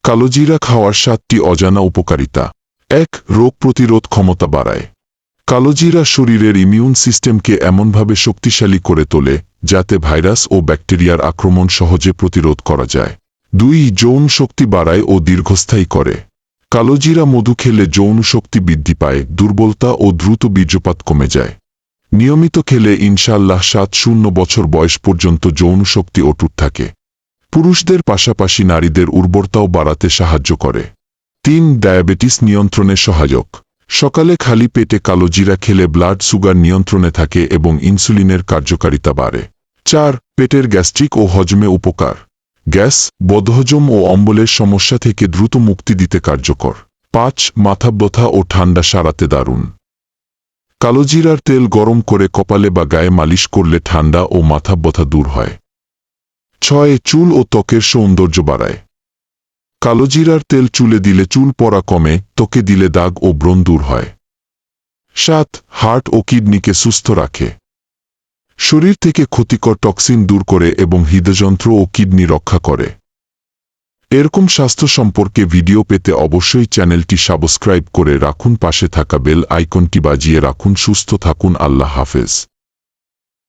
কালোজিরা খাওয়ার 7টি অজানা উপকারিতা। 1. রোগ প্রতিরোধ ক্ষমতা বাড়ায়। কালোজিরা শরীরের ইমিউন সিস্টেমকে এমনভাবে শক্তিশালী করে তোলে যাতে ভাইরাস ও ব্যাকটেরিয়ার আক্রমণ সহজে প্রতিরোধ করা যায়। 2. যৌন শক্তি বাড়ায় ও দীর্ঘস্থায়ী করে। কালোজিরা মধু খেলে যৌন শক্তি বৃদ্ধি পায়, দুর্বলতা ও দ্রুত বীর্যপাত কমে যায়। নিয়মিত খেলে ইনশাআল্লাহ 7-0 বছর বয়স পর্যন্ত যৌন শক্তি অটুট থাকে। পুরুষদের পাশাপাশি নারীদের উর্বরতাও বাড়াতে সাহায্য করে। 3. ডায়াবেটিস নিয়ন্ত্রণে সহায়ক। সকালে খালি পেটে কালোজিরা খেলে ব্লাড সুগার নিয়ন্ত্রণে থাকে এবং ইনসুলিনের কার্যকারিতা বাড়ে। 4. পেটের গ্যাস্ট্রিক ও হজমে উপকার। গ্যাস, বদহজম ও অম্বলের সমস্যা থেকে দ্রুত মুক্তি দিতে কার্যকর। 5. মাথা ব্যথা ও ঠান্ডা সারাতে দারুণ। কালোজিরার তেল গরম করে কপালে বা গায়ে মালিশ করলে ঠান্ডা ও মাথা ব্যথা দূর হয়। 6. চুল ও ত্বকের সৌন্দর্য বাড়ায়। কালোজিরার তেল চুলে দিলে চুল পড়া কমে, ত্বকে দিলে দাগ ও ব্রণ দূর হয়। 7. হার্ট ও কিডনিকে সুস্থ রাখে। শরীর থেকে ক্ষতিকর টক্সিন দূর করে এবং হৃদযন্ত্র ও কিডনি রক্ষা করে। এরকম স্বাস্থ্য সম্পর্কে ভিডিও পেতে অবশ্যই চ্যানেলটি সাবস্ক্রাইব করে রাখুন, পাশে থাকা বেল আইকনটি বাজিয়ে রাখুন। সুস্থ থাকুন। আল্লাহ হাফেজ।